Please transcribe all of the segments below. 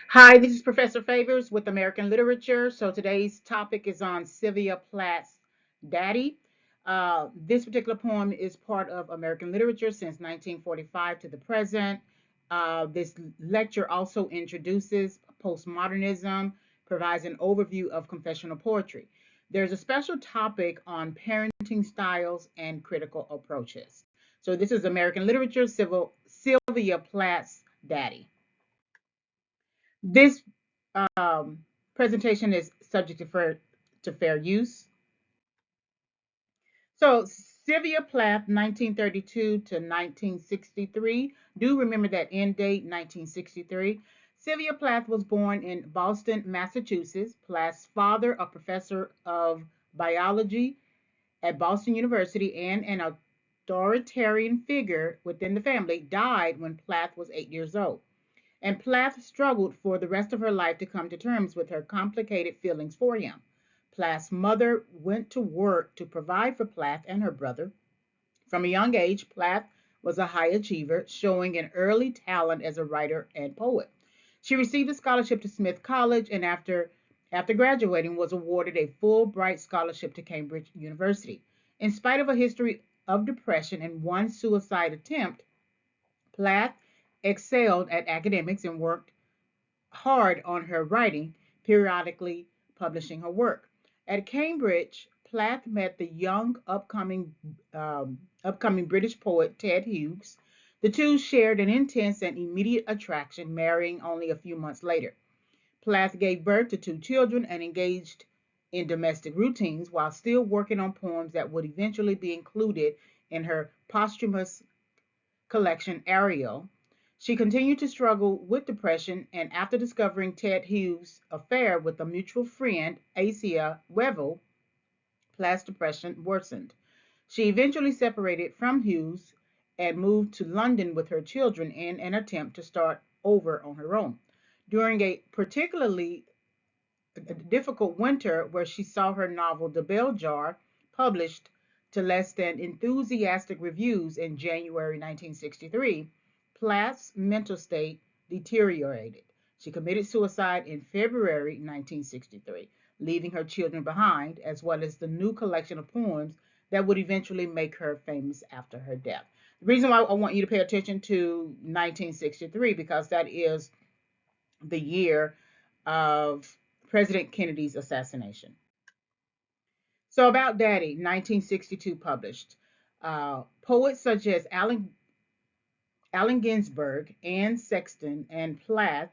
Hi, this is Professor Favors with American Literature. So today's topic is on Sylvia Plath's Daddy. This particular poem is part of American literature since 1945 to the present. This lecture also introduces postmodernism, provides an overview of confessional poetry. There's a special topic on parenting styles and critical approaches. So this is American literature, Sylvia Plath's Daddy. This presentation is subject to fair use. So Sylvia Plath, 1932 to 1963. Do remember that end date, 1963. Sylvia Plath was born in Boston, Massachusetts. Plath's father, a professor of biology at Boston University and an authoritarian figure within the family, died when Plath was 8 years old. And Plath struggled for the rest of her life to come to terms with her complicated feelings for him. Plath's mother went to work to provide for Plath and her brother. From a young age, Plath was a high achiever, showing an early talent as a writer and poet. She received a scholarship to Smith College and after graduating was awarded a Fulbright scholarship to Cambridge University. In spite of a history of depression and one suicide attempt, Plath excelled at academics and worked hard on her writing, periodically publishing her work. At Cambridge, Plath met the young upcoming British poet Ted Hughes. The two shared an intense and immediate attraction, marrying only a few months later. Plath gave birth to two children and engaged in domestic routines while still working on poems that would eventually be included in her posthumous collection Ariel. She continued to struggle with depression, and after discovering Ted Hughes' affair with a mutual friend, Asa Wevel, Plath's depression worsened. She eventually separated from Hughes and moved to London with her children in an attempt to start over on her own. During a particularly difficult winter where she saw her novel The Bell Jar published to less than enthusiastic reviews in January 1963, Plath's mental state deteriorated. She committed suicide in February 1963, leaving her children behind, as well as the new collection of poems that would eventually make her famous after her death. The reason why I want you to pay attention to 1963 because that is the year of President Kennedy's assassination. So, about Daddy, 1962 published. Poets such as Allen Ginsberg, Anne Sexton, and Plath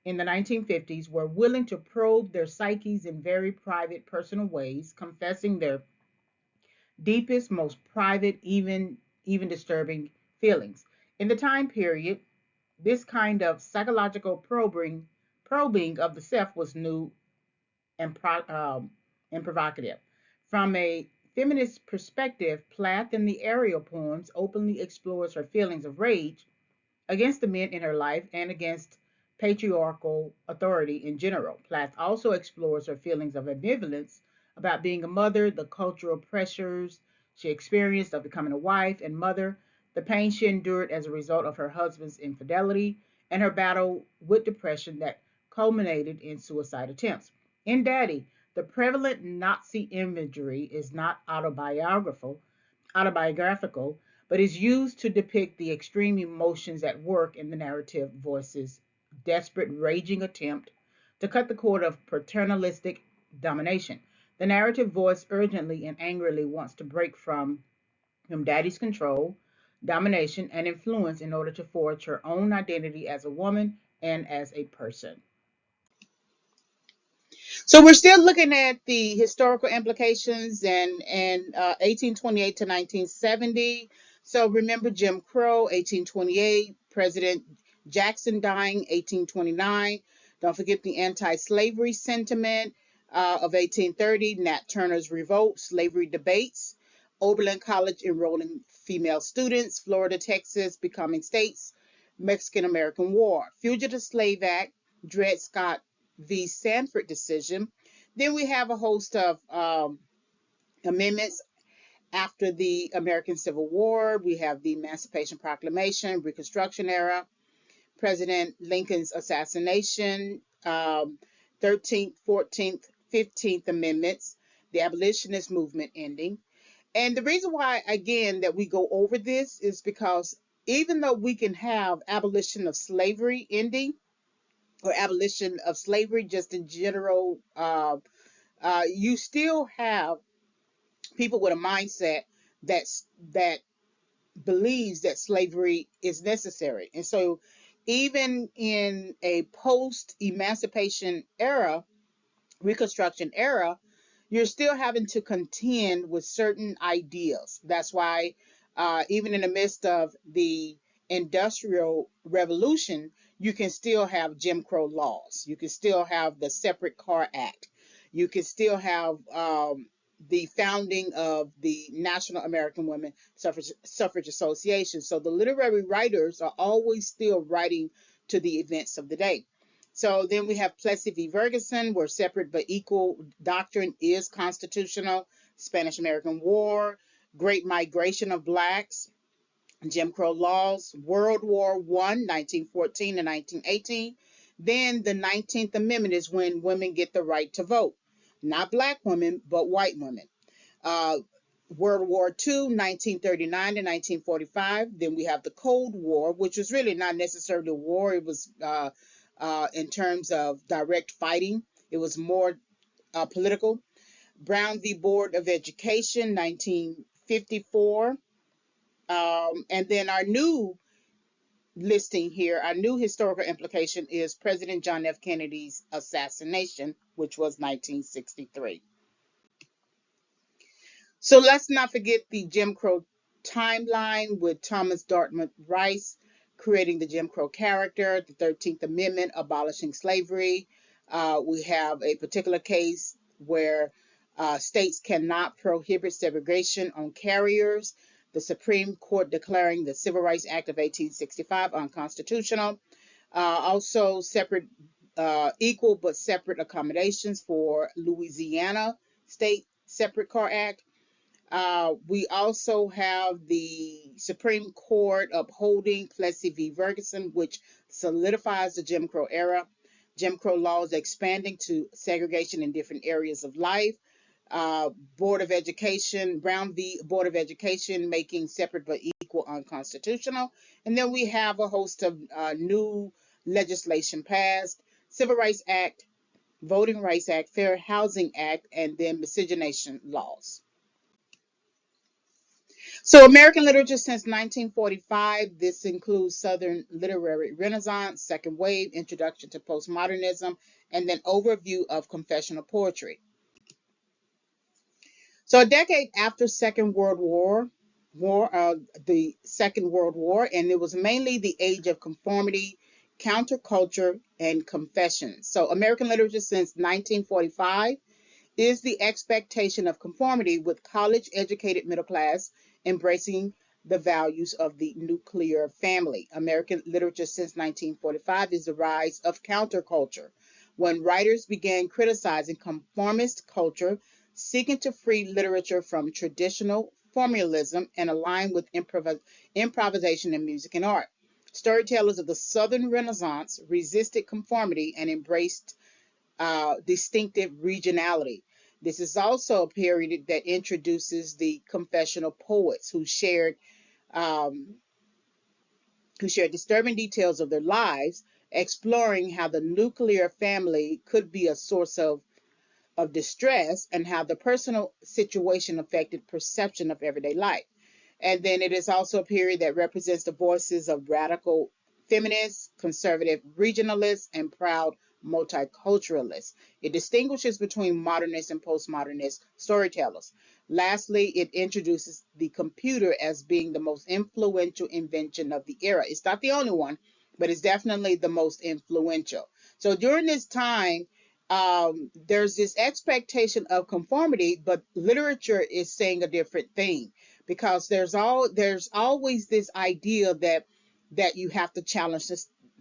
in the 1950s were willing to probe their psyches in very private, personal ways, confessing their deepest, most private, even disturbing feelings. In the time period, this kind of psychological probing of the self was new and provocative. From a feminist perspective, Plath in the Ariel poems openly explores her feelings of rage against the men in her life and against patriarchal authority in general. Plath also explores her feelings of ambivalence about being a mother, the cultural pressures she experienced of becoming a wife and mother, the pain she endured as a result of her husband's infidelity, and her battle with depression that culminated in suicide attempts. In Daddy, the prevalent Nazi imagery is not autobiographical, but is used to depict the extreme emotions at work in the narrative voices desperate, raging attempt to cut the cord of paternalistic domination. The narrative voice urgently and angrily wants to break from daddy's control, domination, and influence in order to forge her own identity as a woman and as a person. So we're still looking at the historical implications and 1828 to 1970. So remember Jim Crow, 1828, President Jackson dying, 1829. Don't forget the anti-slavery sentiment of 1830, Nat Turner's revolt, slavery debates, Oberlin College enrolling female students, Florida, Texas becoming states, Mexican-American War, Fugitive Slave Act, Dred Scott v. Sanford decision. Then we have a host of amendments after the American Civil War. We have the Emancipation Proclamation, Reconstruction era, President Lincoln's assassination, 13th, 14th, 15th Amendments, the abolitionist movement ending. And the reason why, again, that we go over this is because even though we can have abolition of slavery ending or abolition of slavery just in general, you still have people with a mindset that believes that slavery is necessary. And so even in a post-emancipation era, Reconstruction era, you're still having to contend with certain ideas. That's why, even in the midst of the Industrial Revolution, you can still have Jim Crow laws. You can still have the Separate Car Act. You can still have the founding of the National American Women Suffrage Association. So the literary writers are always still writing to the events of the day. So then we have Plessy v. Ferguson, where separate but equal doctrine is constitutional. Spanish American War, Great Migration of Blacks, Jim Crow laws, World War I, 1914 to 1918. Then the 19th Amendment is when women get the right to vote. Not black women, but white women. Uh, World War II, 1939 to 1945. Then we have the Cold War, which was really not necessarily a war. It was in terms of direct fighting. It was more political. Brown v. Board of Education, 1954. And then our new listing here, our new historical implication is President John F. Kennedy's assassination, which was 1963. So let's not forget the Jim Crow timeline with Thomas Dartmouth Rice creating the Jim Crow character, the 13th Amendment abolishing slavery. We have a particular case where states cannot prohibit segregation on carriers, the Supreme Court declaring the Civil Rights Act of 1865 unconstitutional. Also, equal but separate accommodations for Louisiana State Separate Car Act. We also have the Supreme Court upholding Plessy v. Ferguson, which solidifies the Jim Crow era. Jim Crow laws expanding to segregation in different areas of life. Board of Education, Brown v. Board of Education, making separate but equal unconstitutional. And then we have a host of new legislation passed. Civil Rights Act, Voting Rights Act, Fair Housing Act, and then miscegenation laws. So American literature since 1945, this includes Southern literary renaissance, second wave, introduction to postmodernism, and then overview of confessional poetry. So a decade after the Second World War, and it was mainly the age of conformity, counterculture, and confession. So American literature since 1945 is the expectation of conformity with college-educated middle class embracing the values of the nuclear family. American literature since 1945 is the rise of counterculture, when writers began criticizing conformist culture, seeking to free literature from traditional formalism and align with improvisation in music and art. Storytellers of the Southern Renaissance resisted conformity and embraced distinctive regionality. This is also a period that introduces the confessional poets um, who shared disturbing details of their lives, exploring how the nuclear family could be a source of distress and how the personal situation affected perception of everyday life. And then it is also a period that represents the voices of radical feminists, conservative regionalists, and proud multiculturalists. It distinguishes between modernist and postmodernist storytellers. Lastly, it introduces the computer as being the most influential invention of the era. It's not the only one, but it's definitely the most influential. So during this time, there's this expectation of conformity, but literature is saying a different thing because there's always this idea that you have to challenge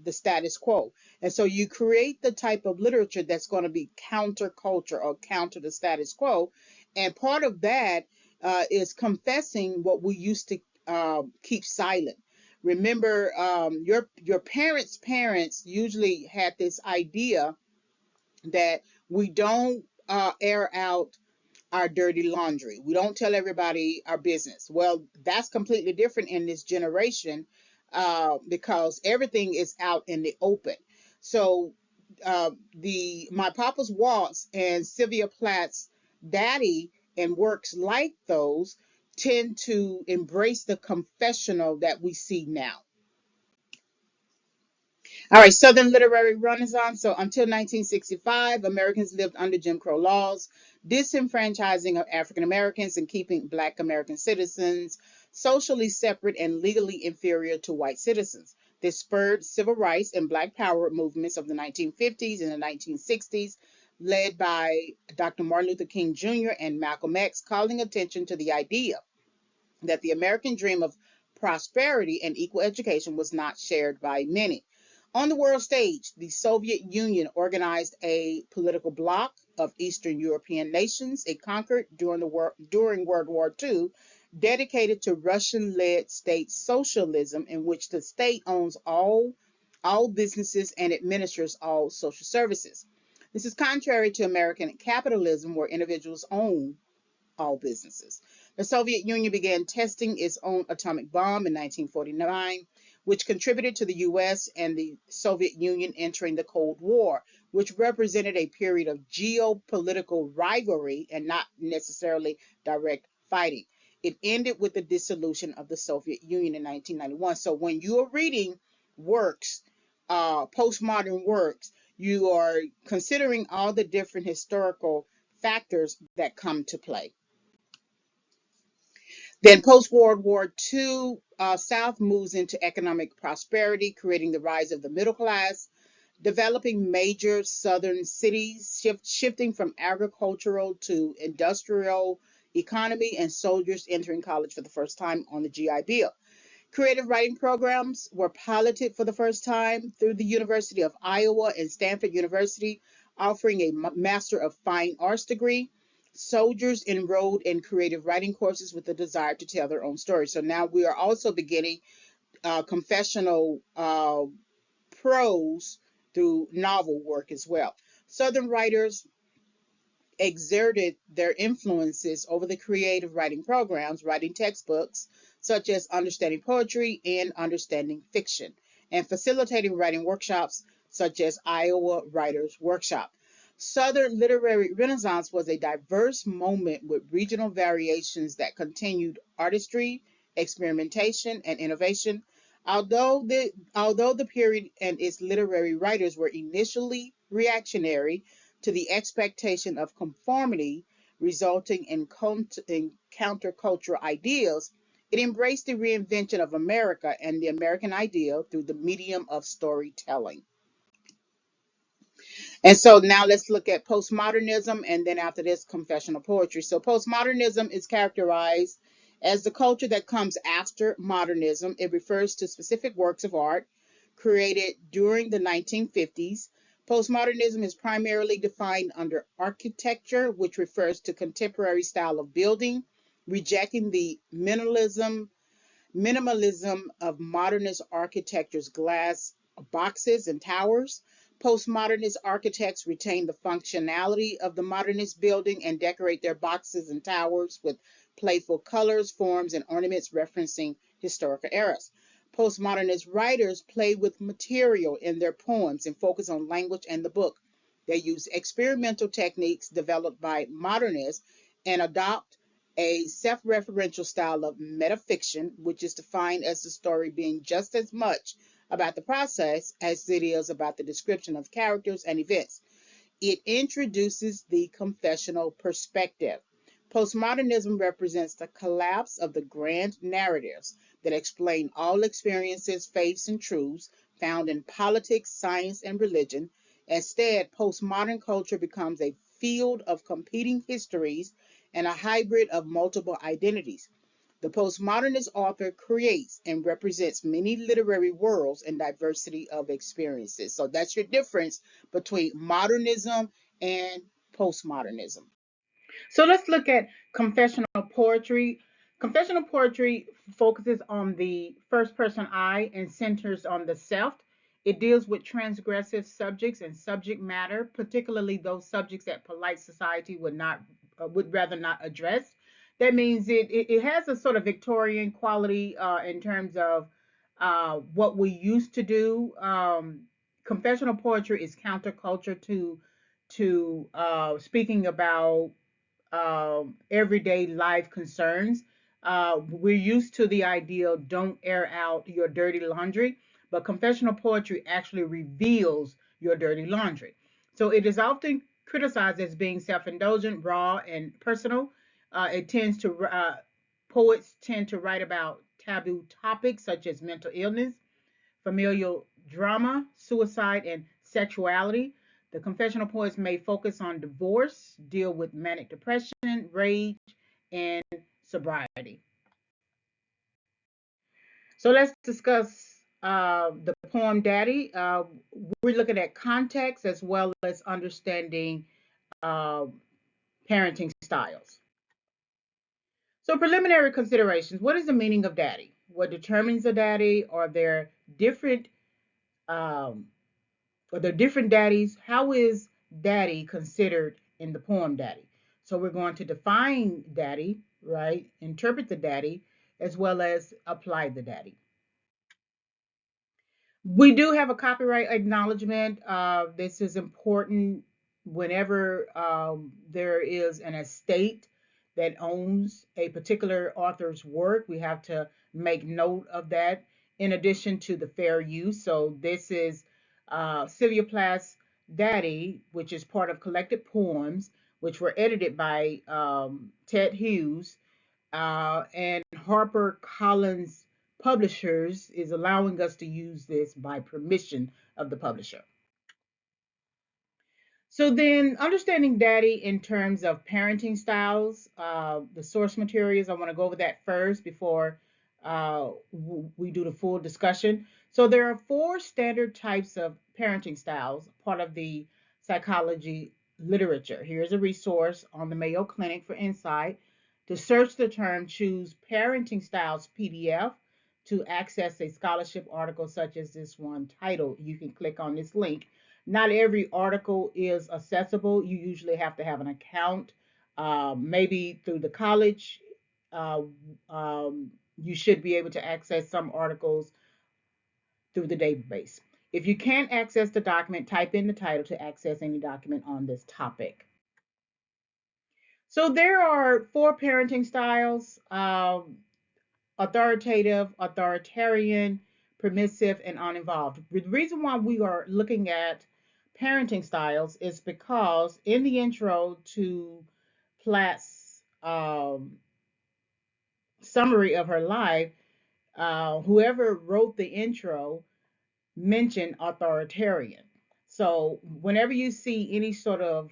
the status quo, and so you create the type of literature that's going to be counterculture or counter the status quo, and part of that is confessing what we used to keep silent. Remember, your parents usually had this idea that we don't air out our dirty laundry. We don't tell everybody our business. Well, that's completely different in this generation because everything is out in the open. So the My Papa's Waltz and Sylvia Plath's Daddy and works like those tend to embrace the confessional that we see now. All right, Southern Literary Renaissance. So until 1965, Americans lived under Jim Crow laws, disenfranchising of African Americans and keeping Black American citizens socially separate and legally inferior to white citizens. This spurred civil rights and Black power movements of the 1950s and the 1960s, led by Dr. Martin Luther King Jr. and Malcolm X, calling attention to the idea that the American dream of prosperity and equal education was not shared by many. On the world stage, the Soviet Union organized a political bloc of Eastern European nations it conquered during World War II, dedicated to Russian-led state socialism, in which the state owns all businesses and administers all social services. This is contrary to American capitalism, where individuals own all businesses. The Soviet Union began testing its own atomic bomb in 1949, which contributed to the US and the Soviet Union entering the Cold War, which represented a period of geopolitical rivalry and not necessarily direct fighting. It ended with the dissolution of the Soviet Union in 1991. So when you are reading works, postmodern works, you are considering all the different historical factors that come to play. Then post-World War II, South moves into economic prosperity, creating the rise of the middle class, developing major southern cities, shifting from agricultural to industrial economy, and soldiers entering college for the first time on the GI Bill. Creative writing programs were piloted for the first time through the University of Iowa and Stanford University, offering a Master of Fine Arts degree. Soldiers enrolled in creative writing courses with the desire to tell their own stories. So now we are also beginning confessional prose through novel work as well. Southern writers exerted their influences over the creative writing programs, writing textbooks such as Understanding Poetry and Understanding Fiction, and facilitating writing workshops such as Iowa Writers Workshop. Southern Literary Renaissance was a diverse moment with regional variations that continued artistry, experimentation, and innovation. Although the period and its literary writers were initially reactionary to the expectation of conformity resulting in countercultural ideals, it embraced the reinvention of America and the American ideal through the medium of storytelling. And so now let's look at postmodernism, and then after this, confessional poetry. So postmodernism is characterized as the culture that comes after modernism. It refers to specific works of art created during the 1950s. Postmodernism is primarily defined under architecture, which refers to contemporary style of building, rejecting the minimalism of modernist architecture's glass boxes and towers. Postmodernist architects retain the functionality of the modernist building and decorate their boxes and towers with playful colors, forms, and ornaments referencing historical eras. Postmodernist writers play with material in their poems and focus on language and the book. They use experimental techniques developed by modernists and adopt a self-referential style of metafiction, which is defined as the story being just as much about the process as it is about the description of characters and events. It introduces the confessional perspective. Postmodernism represents the collapse of the grand narratives that explain all experiences, faiths, and truths found in politics, science, and religion. Instead, postmodern culture becomes a field of competing histories and a hybrid of multiple identities. The postmodernist author creates and represents many literary worlds and diversity of experiences. So that's your difference between modernism and postmodernism. So let's look at confessional poetry. Confessional poetry focuses on the first person I and centers on the self. It deals with transgressive subjects and subject matter, particularly those subjects that polite society would rather not address. That means it has a sort of Victorian quality in terms of what we used to do. Confessional poetry is counterculture to speaking about everyday life concerns. We're used to the ideal don't air out your dirty laundry, but confessional poetry actually reveals your dirty laundry. So it is often criticized as being self indulgent, raw, and personal. It tends to, poets tend to write about taboo topics such as mental illness, familial drama, suicide, and sexuality. The confessional poets may focus on divorce, deal with manic depression, rage, and sobriety. So let's discuss the poem Daddy. We're looking at context as well as understanding uh, parenting styles. So, preliminary considerations. What is the meaning of daddy? What determines a daddy? Different um, are there different daddies? How is daddy considered in the poem Daddy? So we're going to define daddy, right? Interpret the daddy as well as apply the daddy. We do have a copyright acknowledgement. This is important whenever there is an estate that owns a particular author's work. We have to make note of that in addition to the fair use. So this is Sylvia Plath's Daddy, which is part of collected poems, which were edited by Ted Hughes and Harper Collins Publishers is allowing us to use this by permission of the publisher. So then, understanding daddy in terms of parenting styles, the source materials, I want to go over that first before we do the full discussion. So there are four standard types of parenting styles, part of the psychology literature. Here's a resource on the Mayo Clinic for insight. To search the term, choose Parenting Styles PDF. To access a scholarship article such as this one titled, you can click on this link. Not every article is accessible. You usually have to have an account, maybe through the college. Uh, you should be able to access some articles through the database. If you can't access the document, type in the title to access any document on this topic. So there are four parenting styles: authoritative, authoritarian, permissive, and uninvolved. The reason why we are looking at parenting styles is because in the intro to Platt's summary of her life, whoever wrote the intro mentioned authoritarian. So whenever you see any sort of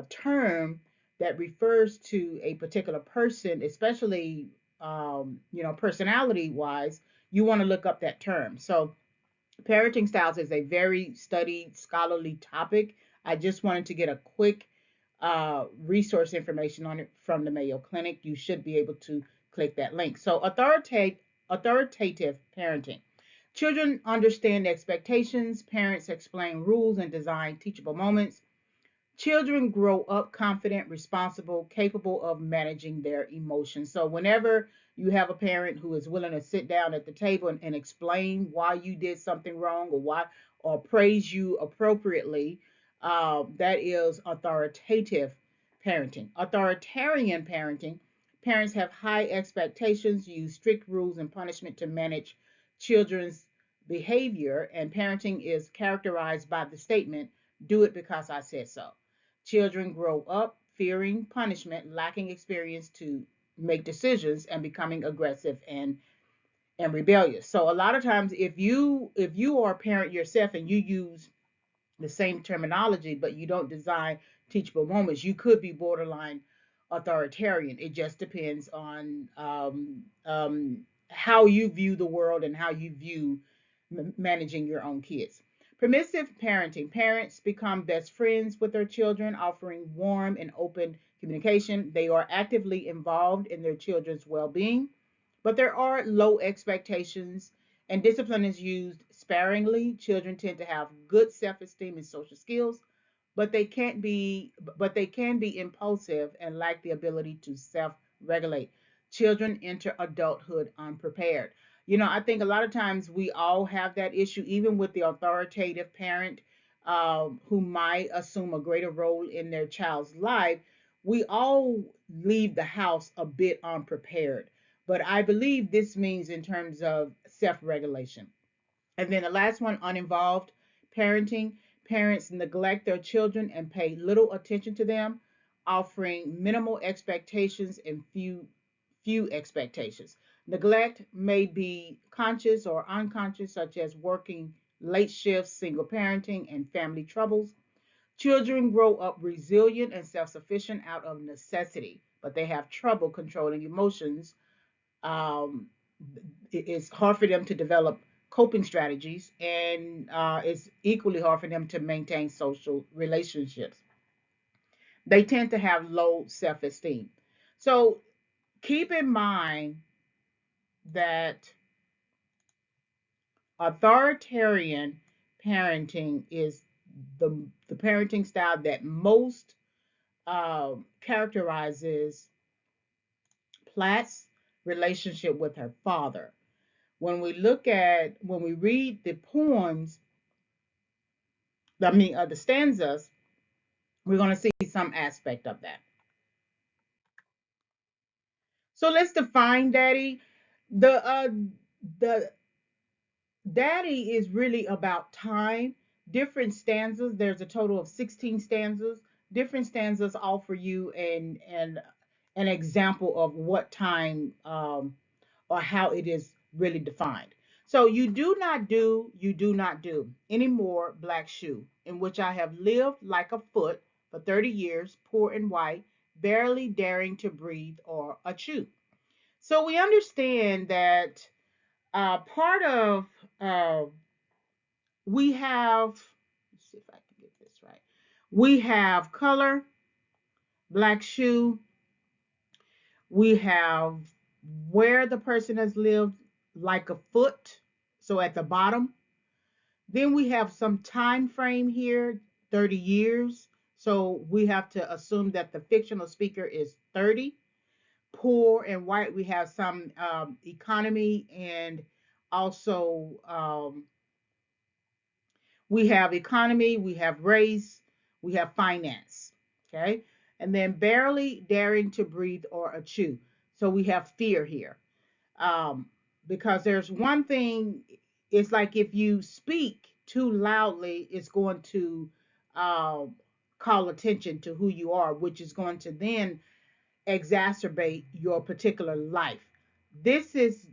term that refers to a particular person, especially personality wise, you want to look up that term. So parenting styles is a very studied scholarly topic. I just wanted to get a quick resource information on it from the Mayo Clinic. You should be able to click that link. So authoritative parenting. Children understand expectations, parents explain rules and design teachable moments. Children grow up confident, responsible, capable of managing their emotions. So whenever you have a parent who is willing to sit down at the table and explain why you did something wrong or praise you appropriately, that is authoritative parenting. Authoritarian parenting, parents have high expectations, use strict rules and punishment to manage children's behavior, and parenting is characterized by the statement, do it because I said so. Children grow up fearing punishment, lacking experience to make decisions, and becoming aggressive and rebellious. So a lot of times if you are a parent yourself and you use the same terminology but you don't design teachable moments, you could be borderline authoritarian. It just depends on how you view the world and how you view managing your own kids. Permissive parenting. Parents become best friends with their children, offering warm and open communication. They are actively involved in their children's well being, but there are low expectations and discipline is used sparingly. Children tend to have good self esteem and social skills, but they can be impulsive and lack the ability to self-regulate. Children enter adulthood unprepared. I think a lot of times we all have that issue, even with the authoritative parent who might assume a greater role in their child's life. We all leave the house a bit unprepared. But I believe this means in terms of self regulation. And then the last one, uninvolved parenting. Parents neglect their children and pay little attention to them, offering minimal expectations and few expectations. Neglect may be conscious or unconscious, such as working late shifts, single parenting, and family troubles. Children grow up resilient and self sufficient out of necessity, but they have trouble controlling emotions. um, it's hard for them to develop coping strategies, and it's equally hard for them to maintain social relationships. They tend to have low self esteem. So keep in mind that authoritarian parenting is the parenting style that most characterizes Platt's relationship with her father. When we read the poems, the stanzas, we're going to see some aspect of that. So let's define daddy. The daddy is really about time. Different stanzas. There's a total of 16 stanzas. Different stanzas offer you an example of what time or how it is really defined. So you do not do anymore, black shoe, in which I have lived like a foot for 30 years, poor and white, barely daring to breathe or a chew. So we understand that part of uh, we have, let's see if I can get this right. We have color, black shoe, we have where the person has lived like a foot, so at the bottom. Then we have some time frame here, 30 years. So we have to assume that the fictional speaker is 30. Poor and white, we have some economy, and also we have economy, we have race, we have finance. Okay. And then barely daring to breathe or chew. So we have fear here. Um, because there's one thing, it's like if you speak too loudly, it's going to uh, call attention to who you are, which is going to then exacerbate your particular life. This is,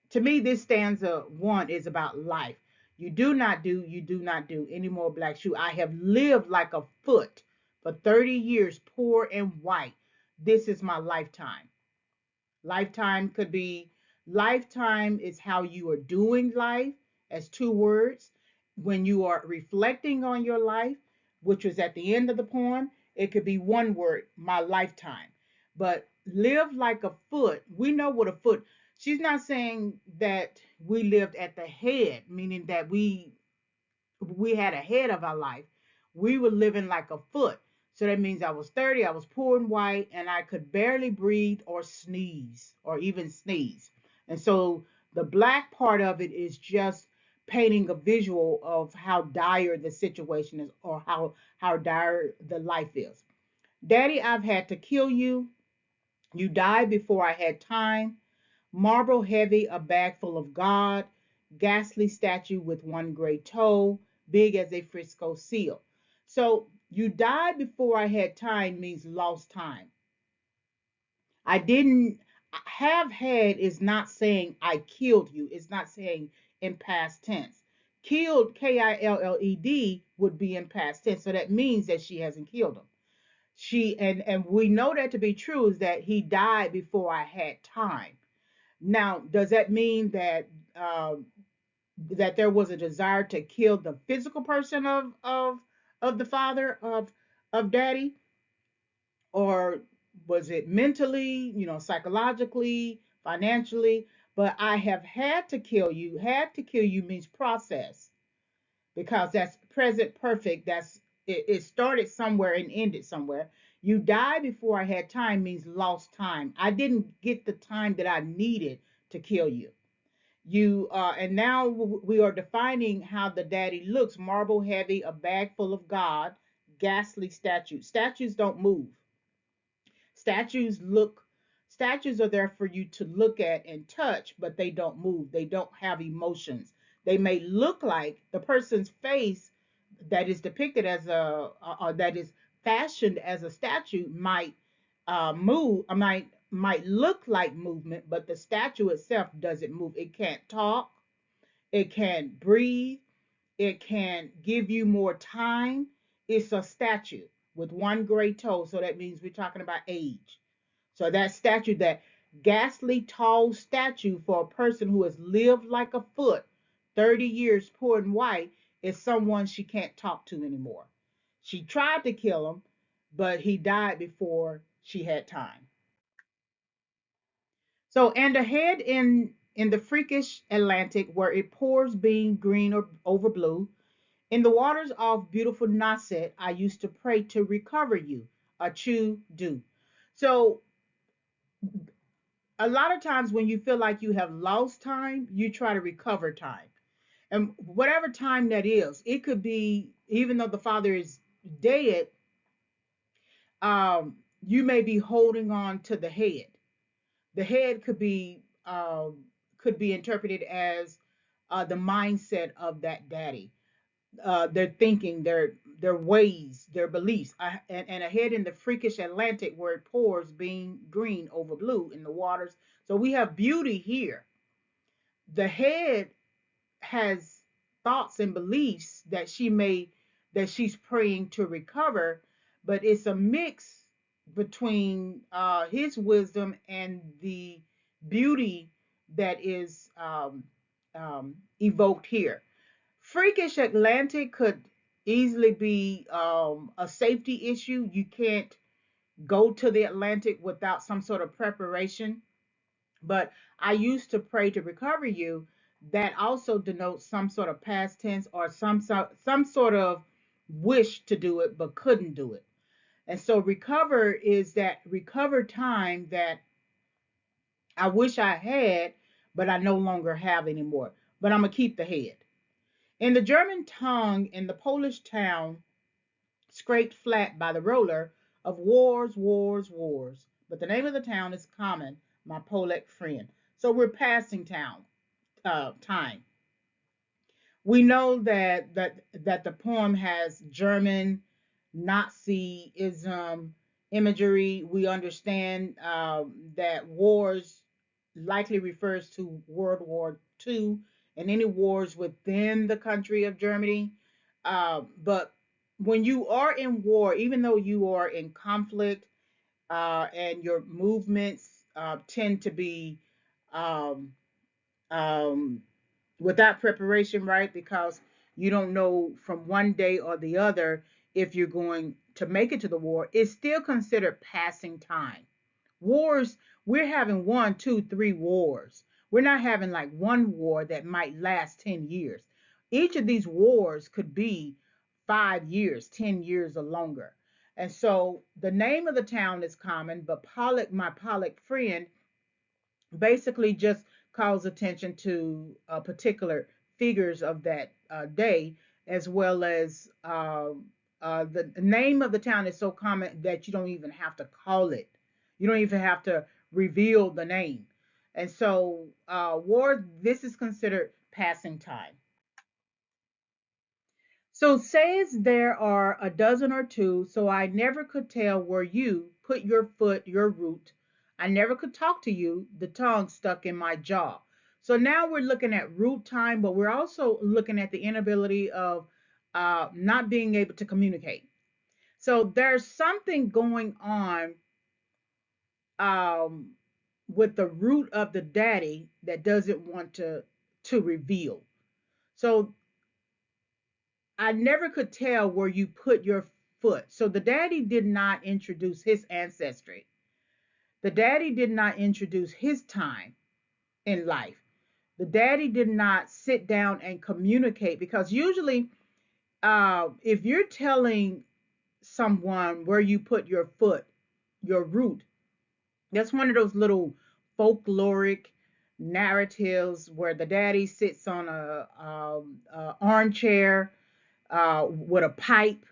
to me, this stanza one is about life. You do not do any more black shoe. I have lived like a foot for 30 years, poor and white. This is my lifetime. Lifetime could be, lifetime is how you are doing life, as two words. When you are reflecting on your life, which was at the end of the poem, it could be one word, my lifetime. But live like a foot, we know what a foot, she's not saying that we lived at the head, meaning that we had a head of our life. We were living like a foot. So that means I was 30, I was poor and white, and I could barely breathe or sneeze or even sneeze. And so the black part of it is just painting a visual of how dire the situation is, or how dire the life is. Daddy, I've had to kill you. You died before I had time. Marble heavy, a bag full of God, ghastly statue with one great toe, big as a Frisco seal. So you died before I had time means lost time. I didn't have had is not saying I killed you. It's not saying in past tense. Killed, Killed, would be in past tense. So that means that she hasn't killed him. And we know that to be true is that he died before I had time. Now, does that mean that that there was a desire to kill the physical person of the father of daddy, or was it mentally, psychologically, financially? But I have had to kill you. Had to kill you means process, because that's present perfect. It started somewhere and ended somewhere. You die before I had time means lost time. I didn't get the time that I needed to kill you. And now we are defining how the daddy looks: marble heavy, a bag full of God, ghastly statues. Statues don't move. Statues look Statues are there for you to look at and touch, but they don't move. They don't have emotions. They may look like the person's face that is depicted as or that is fashioned as a statue might move, might look like movement, but the statue itself doesn't move. It can't talk, it can't breathe, it can give you more time. It's a statue with one gray toe, so that means we're talking about age. So that statue, that ghastly tall statue for a person who has lived like a foot, 30 years poor and white, is someone she can't talk to anymore. She tried to kill him, but he died before she had time. So, and ahead in the freakish Atlantic, where it pours being green or over blue, in the waters of beautiful Nasset, I used to pray to recover you, a chew do. So a lot of times when you feel like you have lost time, you try to recover time. And whatever time that is, it could be, even though the father is dead, you may be holding on to the head. The head could be interpreted as the mindset of that daddy, their thinking, their ways, their beliefs, and ahead in the freakish Atlantic where it pours being green over blue in the waters. So we have beauty here. The head has thoughts and beliefs that she's praying to recover, but it's a mix between his wisdom and the beauty that is evoked here. Freakish Atlantic could easily be a safety issue. You can't go to the Atlantic without some sort of preparation. But I used to pray to recover you. That also denotes some sort of past tense, or some sort of wish to do it but couldn't do it. And so recover is that recover time that I wish I had, but I no longer have anymore. But I'm gonna keep the head. In the German tongue, in the Polish town, scraped flat by the roller of wars, wars, wars. But the name of the town is common, my Polak friend. So we're passing time. We know that the poem has German Nazism imagery. We understand that wars likely refers to World War II and any wars within the country of Germany. But when you are in war, even though you are in conflict, and your movements tend to be um, um, without preparation, right? Because you don't know from one day or the other if you're going to make it to the war. It's still considered passing time. Wars, we're having one, two, three wars. We're not having like one war that might last 10 years. Each of these wars could be 5 years, 10 years or longer. And so the name of the town is common, but Pollock, my Pollock friend, basically just calls attention to particular figures of that day, as well as the name of the town is so common that you don't even have to call it. You don't even have to reveal the name. And so, war, this is considered passing time. So says there are a dozen or two, so I never could tell where you put your foot, your root. I never could talk to you, the tongue stuck in my jaw. So now we're looking at root time, but we're also looking at the inability of not being able to communicate. So there's something going on um, with the root of the daddy that doesn't want to reveal. So I never could tell where you put your foot. So the daddy did not introduce his ancestry. The daddy did not introduce his time in life. The daddy did not sit down and communicate, because usually, if you're telling someone where you put your foot, your root, that's one of those little folkloric narratives where the daddy sits on a armchair with a pipe,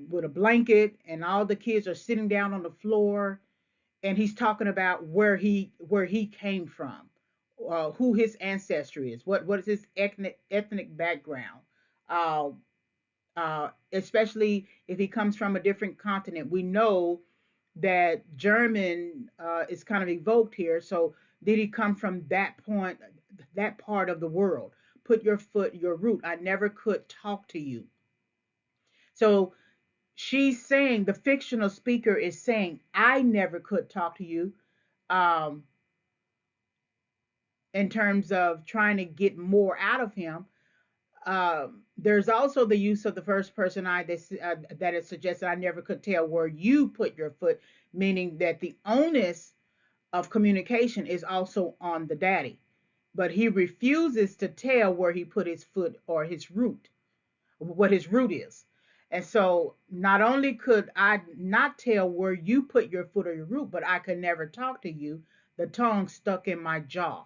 with a blanket, and all the kids are sitting down on the floor, and he's talking about where he came from, who his ancestry is, what is his ethnic background, uh, especially if he comes from a different continent. We know that German is kind of evoked here. So did he come from that point, that part of the world? Put your foot, your root. I never could talk to you. So she's saying, the fictional speaker is saying, I never could talk to you, um, in terms of trying to get more out of him. There's also the use of the first person I that is suggested. I never could tell where you put your foot, meaning that the onus of communication is also on the daddy, but he refuses to tell where he put his foot or his root, what his root is. And so not only could I not tell where you put your foot or your root, but I could never talk to you. The tongue stuck in my jaw.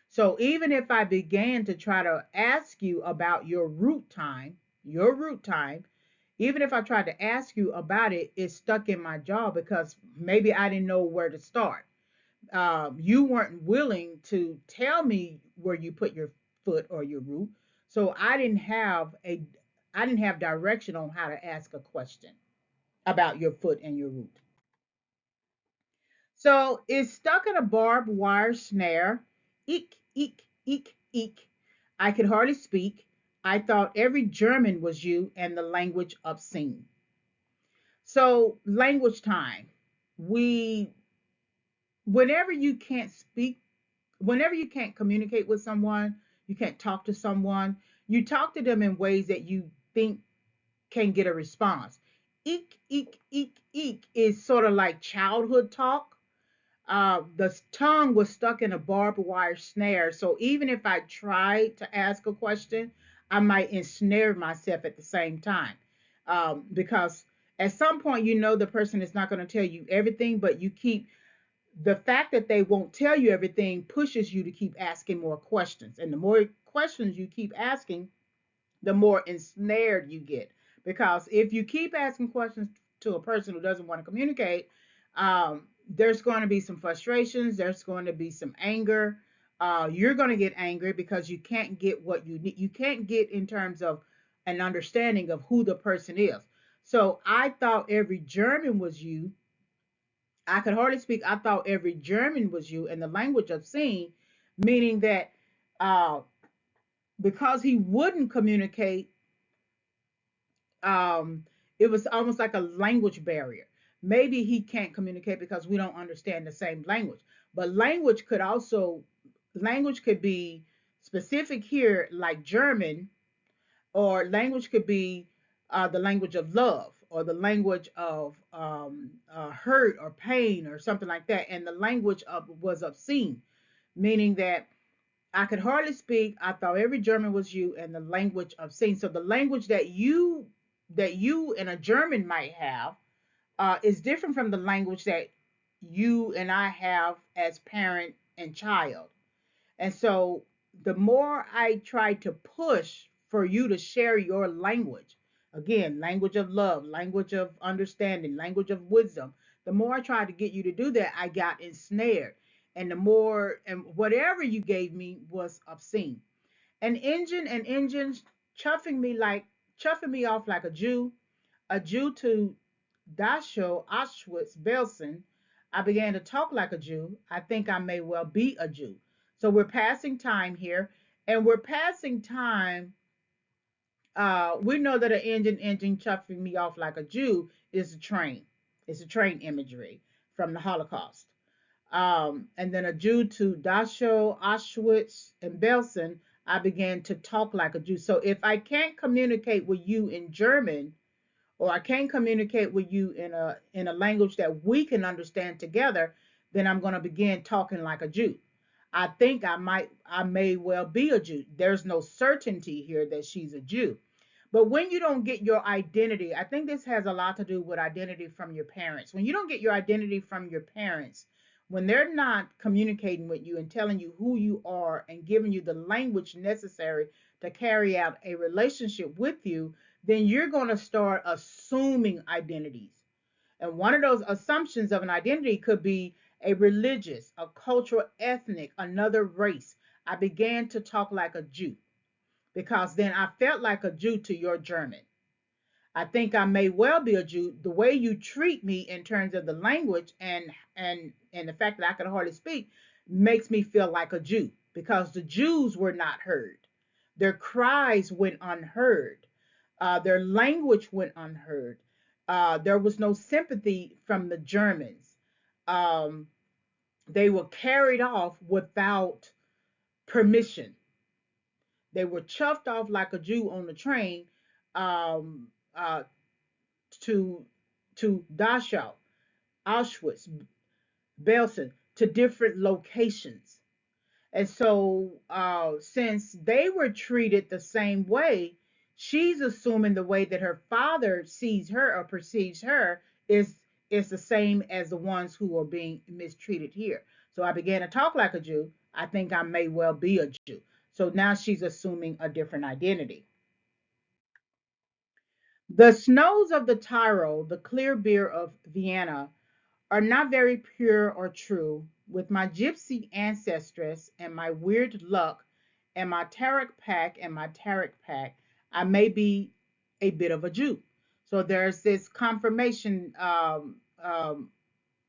So even if I began to try to ask you about your root time, even if I tried to ask you about it, it's stuck in my jaw because maybe I didn't know where to start. You weren't willing to tell me where you put your foot or your root, so I didn't have direction on how to ask a question about your foot and your root. So it's stuck in a barbed wire snare. Eek, eek, eek, eek. I could hardly speak. I thought every German was you and the language obscene. So language time. We Whenever you can't speak, whenever you can't communicate with someone, you can't talk to someone, you talk to them in ways that you think can get a response. Eek, eek, eek, eek is sort of like childhood talk. The tongue was stuck in a barbed wire snare. So even if I tried to ask a question, I might ensnare myself at the same time. Because at some point, the person is not going to tell you everything, but the fact that they won't tell you everything pushes you to keep asking more questions. And the more questions you keep asking, the more ensnared you get. Because if you keep asking questions to a person who doesn't want to communicate, there's going to be some frustrations, there's going to be some anger. You're going to get angry because you can't get what you need. You can't get in terms of an understanding of who the person is. So I thought every German was you. I could hardly speak. I thought every German was you, and the language obscene, meaning that uh, because he wouldn't communicate, um, it was almost like a language barrier. Maybe he can't communicate because we don't understand the same language. But language could be specific here, like German, or language could be the language of love, or the language of hurt or pain or something like that. And the language was obscene, meaning that I could hardly speak. I thought every German was you, and the language obscene. So the language that you and a German might have is different from the language that you and I have as parent and child. And so the more I try to push for you to share your language, again, language of love, language of understanding, language of wisdom, the more I tried to get you to do that, I got ensnared. And whatever you gave me was obscene. An engine chuffing me off like a Jew to Dasho, Auschwitz, Belsen. I began to talk like a Jew. I think I may well be a Jew. So we're passing time here, and we're passing time. We know that an engine chuffing me off like a Jew is a train. It's a train imagery from the Holocaust. And then a Jew to Dachau, Auschwitz, and Belsen. I began to talk like a Jew. So if I can't communicate with you in German, or I can't communicate with you in a language that we can understand together, then I'm going to begin talking like a Jew. I may well be a Jew. There's no certainty here that she's a Jew. But when you don't get your identity, I think this has a lot to do with identity from your parents. When you don't get your identity from your parents, when they're not communicating with you and telling you who you are and giving you the language necessary to carry out a relationship with you, then you're going to start assuming identities. And one of those assumptions of an identity could be a religious, a cultural, ethnic, another race. I began to talk like a Jew because then I felt like a Jew to your German. I think I may well be a Jew. The way you treat me in terms of the language and the fact that I could hardly speak makes me feel like a Jew because the Jews were not heard. Their cries went unheard. Their language went unheard. There was no sympathy from the Germans. Um, they were carried off without permission. They were chuffed off like a Jew on the train um, uh, to Dachau, Auschwitz, Belsen, to different locations. And so, since they were treated the same way, she's assuming the way that her father sees her or perceives her is the same as the ones who are being mistreated here. So I began to talk like a Jew. I think I may well be a Jew. So now she's assuming a different identity. The snows of the Tyrol, the clear beer of Vienna, are not very pure or true. With my gypsy ancestress and my weird luck and my tarot pack, I may be a bit of a Jew. So there's this confirmation.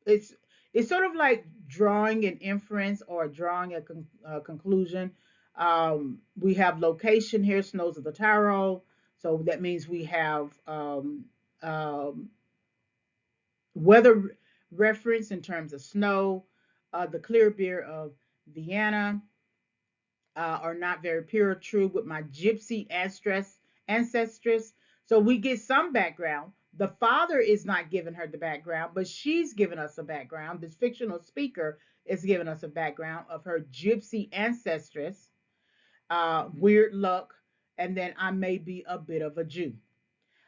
It's it's sort of like drawing an inference or drawing a conclusion. We have location here, Snows of the Tyrol. So that means we have um, weather reference in terms of snow. The clear beer of Vienna are not very pure or true with my gypsy ancestress. So we get some background. The father is not giving her the background, but she's giving us a background. This fictional speaker is giving us a background of her gypsy ancestress, weird luck, and then I may be a bit of a Jew.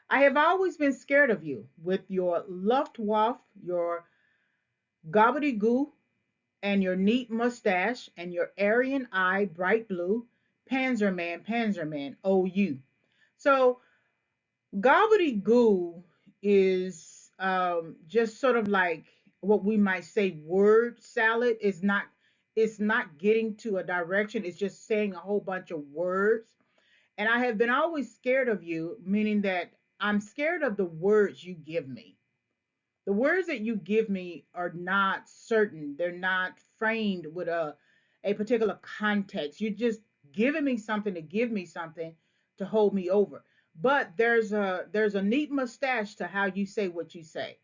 I have always been scared of you with your Luftwaffe, your gobbledygoo, and your neat mustache and your Aryan eye, bright blue, Panzer Man, oh you. So gobbledygoo is just sort of like what we might say word salad. It's not getting to a direction. It's just saying a whole bunch of words. And I have been always scared of you, meaning that I'm scared of the words you give me. The words that you give me are not certain. They're not framed with a particular context. You're just giving me something to give me something to hold me over. But there's a neat mustache to how you say what you say.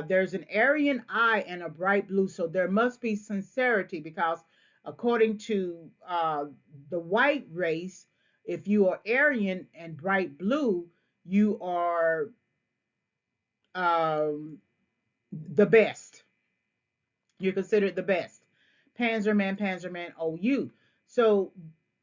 There's an Aryan eye and a bright blue, so there must be sincerity because according to the white race, if you are Aryan and bright blue, you are um, the best. You're considered the best. Panzer Man, oh you. So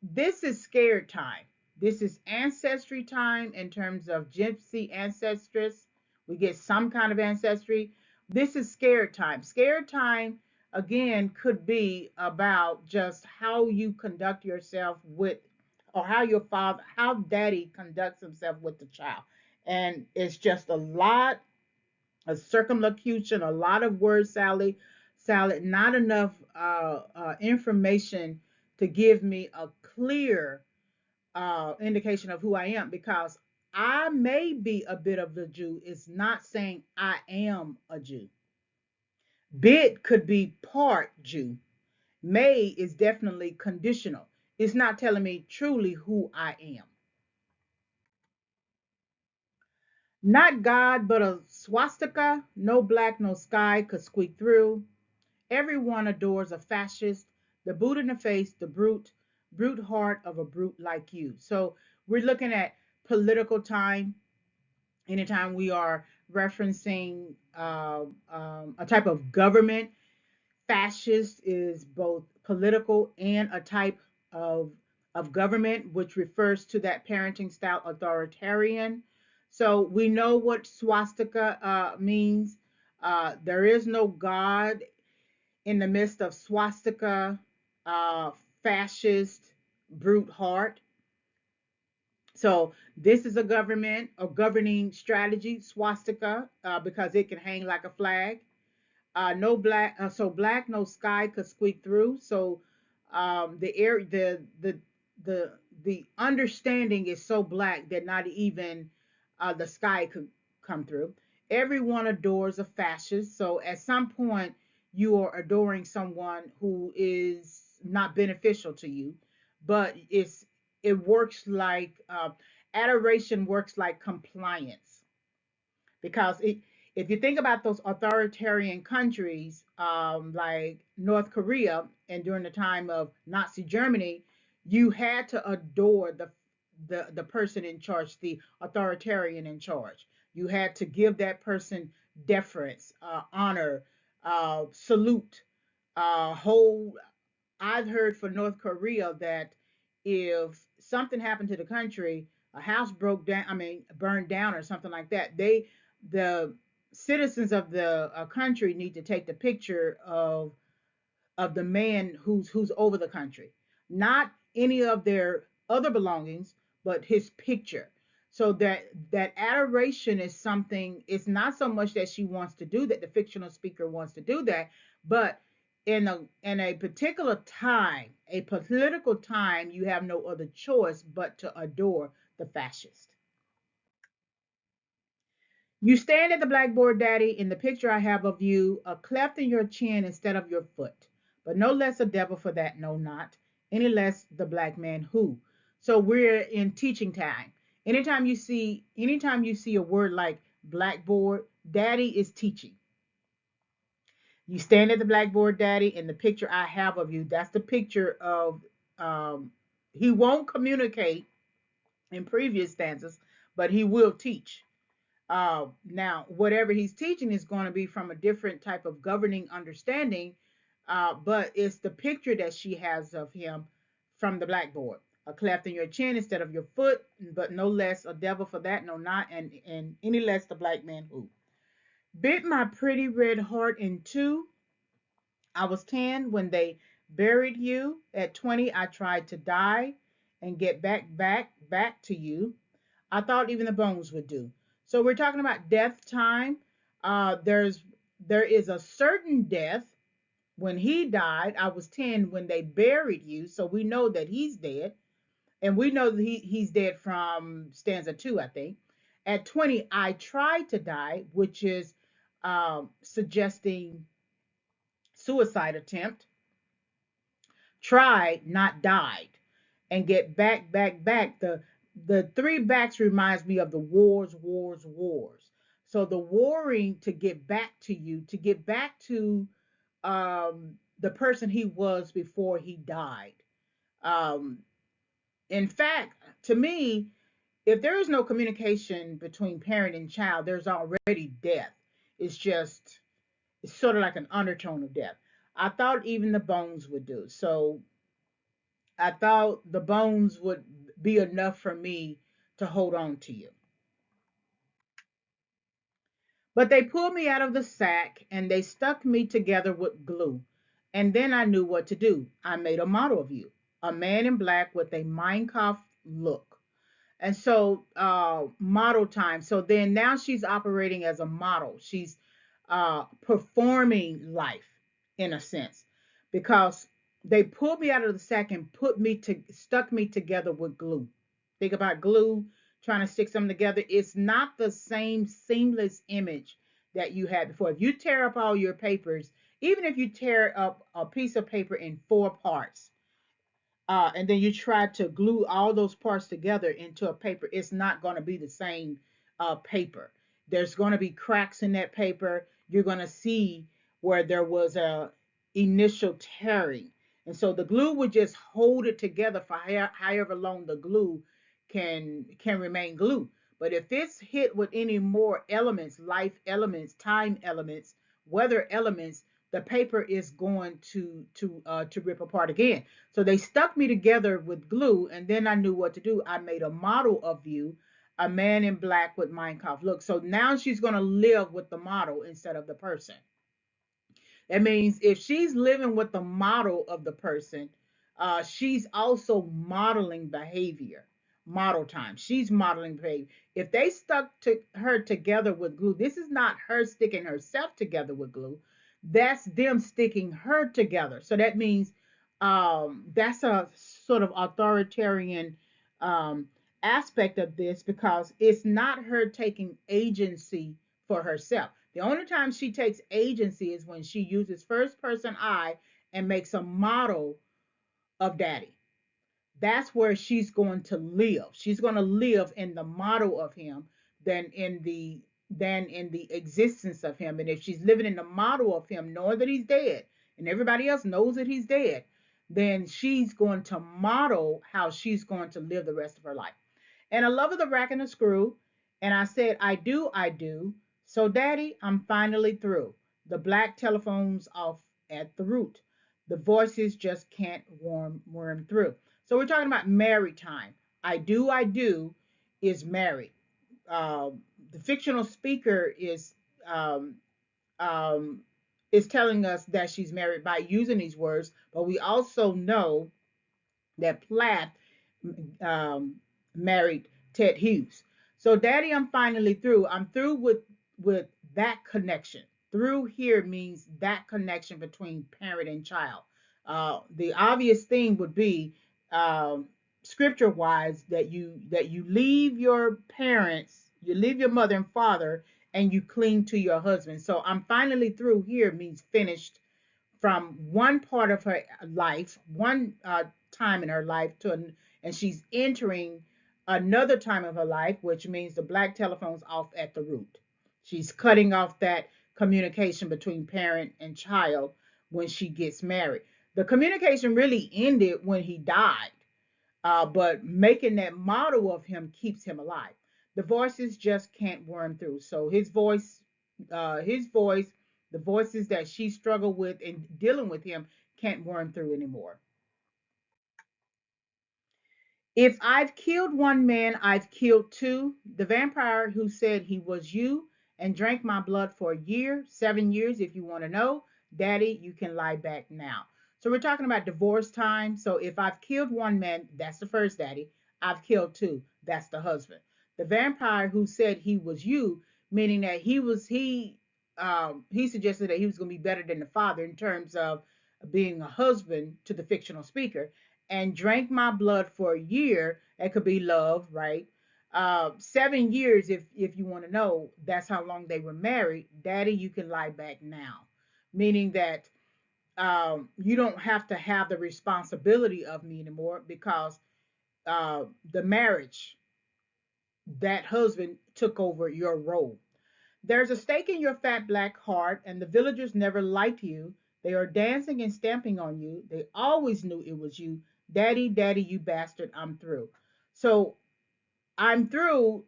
this is scared time. This is ancestry time in terms of gypsy ancestress. We get some kind of ancestry. This is scared time. Scared time, again, could be about just how you conduct yourself with, or how your father, how daddy conducts himself with the child. And it's just a circumlocution, a lot of word salad, not enough information to give me a clear indication of who I am because I may be a bit of a Jew. It's not saying I am a Jew. Bit could be part Jew. May is definitely conditional. It's not telling me truly who I am. Not God, but a swastika. No black, no sky could squeak through. Everyone adores a fascist, the boot in the face, the brute, brute heart of a brute like you. So we're looking at political time. Anytime we are referencing a type of government, fascist is both political and a type of government, which refers to that parenting style authoritarian. So we know what swastika means. There is no God in the midst of swastika, uh, fascist, brute heart. So this is a government, a governing strategy, swastika, because it can hang like a flag. No black, so black, no sky could squeak through. So the air, the the understanding is so black that not even the sky could come through. Everyone adores a fascist. So at some point, you are adoring someone who is not beneficial to you, but it works like adoration works like compliance because if you think about those authoritarian countries like North Korea and during the time of Nazi Germany, you had to adore the person in charge, the authoritarian in charge. You had to give that person deference, honor, salute, hold. I've heard for North Korea that if something happened to the country, a house broke down, I mean, burned down or something like that, the citizens of the country need to take the picture of the man who's over the country, not any of their other belongings, but his picture. So that adoration is something. It's not so much that she wants to do that. The fictional speaker wants to do that, but in a particular time, a political time, you have no other choice but to adore the fascist. You stand at the blackboard, Daddy. In the picture I have of you, a cleft in your chin instead of your foot. But no less a devil for that, no, not. Any less the black man who. So we're in teaching time. Anytime you see a word like blackboard, Daddy is teaching. You stand at the blackboard, Daddy. In the picture I have of you, that's the picture of he won't communicate in previous stanzas, but he will teach. Now, whatever he's teaching is going to be from a different type of governing understanding, but it's the picture that she has of him from the blackboard. A cleft in your chin instead of your foot, but no less a devil for that, no not, and any less the black man who bit my pretty red heart in two. I was 10 when they buried you. At 20, I tried to die and get back to you. I thought even the bones would do. So we're talking about death time. There is a certain death when he died. I was 10 when they buried you, so we know that he's dead, and we know that he's dead from stanza 2, I think. At 20, I tried to die, which is suggesting suicide attempt. Tried, not died, and get back. The three backs reminds me of the wars. So the warring to get back to you, to get back to the person he was before he died. Um, in fact, to me, if there is no communication between parent and child, there's already death. It's just it's sort of like an undertone of death. I thought even the bones would do. So I thought the bones would be enough for me to hold on to you. But they pulled me out of the sack and they stuck me together with glue. And then I knew what to do. I made a model of you, a man in black with a Minecraft look. And so model time. So then now she's operating as a model. She's performing life in a sense because they pulled me out of the sack and stuck me together with glue. Think about glue trying to stick something together. It's not the same seamless image that you had before. If you tear up all your papers, even if you tear up a piece of paper in four parts, and then you try to glue all those parts together into a paper, it's not going to be the same paper. There's going to be cracks in that paper. You're going to see where there was a initial tearing. And so the glue would just hold it together for however long the glue can remain glue. But if it's hit with any more elements, life elements, time elements, weather elements, the paper is going to rip apart again. So they stuck me together with glue, and then I knew what to do. I made a model of you, a man in black with Mein Kampf look. So now she's going to live with the model instead of the person. That means if she's living with the model of the person, she's also modeling behavior, model time. She's modeling behavior. If they stuck to her together with glue, this is not her sticking herself together with glue. That's them sticking her together. So that means that's a sort of authoritarian um, aspect of this because it's not her taking agency for herself. The only time she takes agency is when she uses first person I and makes a model of daddy. That's where she's going to live. She's going to live in the model of him than in the existence of him. And if she's living in the model of him, knowing that he's dead, and everybody else knows that he's dead, then she's going to model how she's going to live the rest of her life. And I love the rack and the screw. And I said, I do, I do. So, Daddy, I'm finally through. The black telephone's off at the root. The voices just can't worm through. So, we're talking about married time. I do is married. The fictional speaker um, um, is telling us that she's married by using these words, but we also know that Plath um, married Ted Hughes. So, Daddy, I'm finally through. I'm through with that connection. Through here means that connection between parent and child. The obvious thing would be scripture wise that you leave your parents, you leave your mother and father, and you cling to your husband. So I'm finally through here means finished from one part of her life, one time in her life and she's entering another time of her life, which means the black telephone's off at the root. She's cutting off that communication between parent and child when she gets married. The communication really ended when he died, but making that model of him keeps him alive. The voices just can't worm through. So his voice, the voices that she struggled with in dealing with him, can't worm through anymore. If I've killed one man, I've killed two. The vampire who said he was you and drank my blood for a year, 7 years, if you want to know. Daddy, you can lie back now. So we're talking about divorce time. So if I've killed one man, that's the first daddy. I've killed two. That's the husband. The vampire who said he was you, meaning that he suggested that he was going to be better than the father in terms of being a husband to the fictional speaker and drank my blood for a year. It could be love, right? 7 years, if you want to know, that's how long they were married. Daddy, you can lie back now, meaning that you don't have to have the responsibility of me anymore because the marriage, that husband took over your role. There's a stake in your fat black heart, and the villagers never liked you. They are dancing and stamping on you. They always knew it was you. Daddy, daddy, you bastard, I'm through. So I'm through.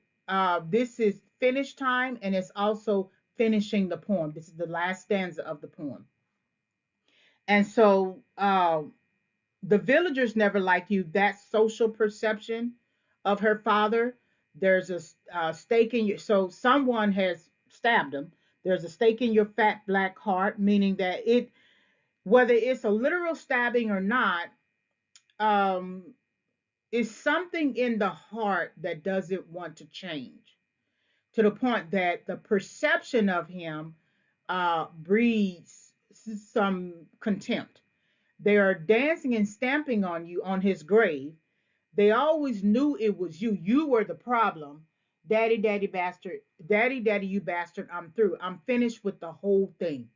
This is finish time, and it's also finishing the poem. This is the last stanza of the poem. And so the villagers never liked you. That social perception of her father. There's a stake in your. So someone has stabbed him. There's a stake in your fat black heart, meaning that whether it's a literal stabbing or not, um, is something in the heart that doesn't want to change to the point that the perception of him breeds some contempt. They are dancing and stamping on you on his grave. They always knew it was you. You were the problem. Daddy, daddy, bastard. Daddy, daddy, you bastard. I'm through. I'm finished with the whole thing.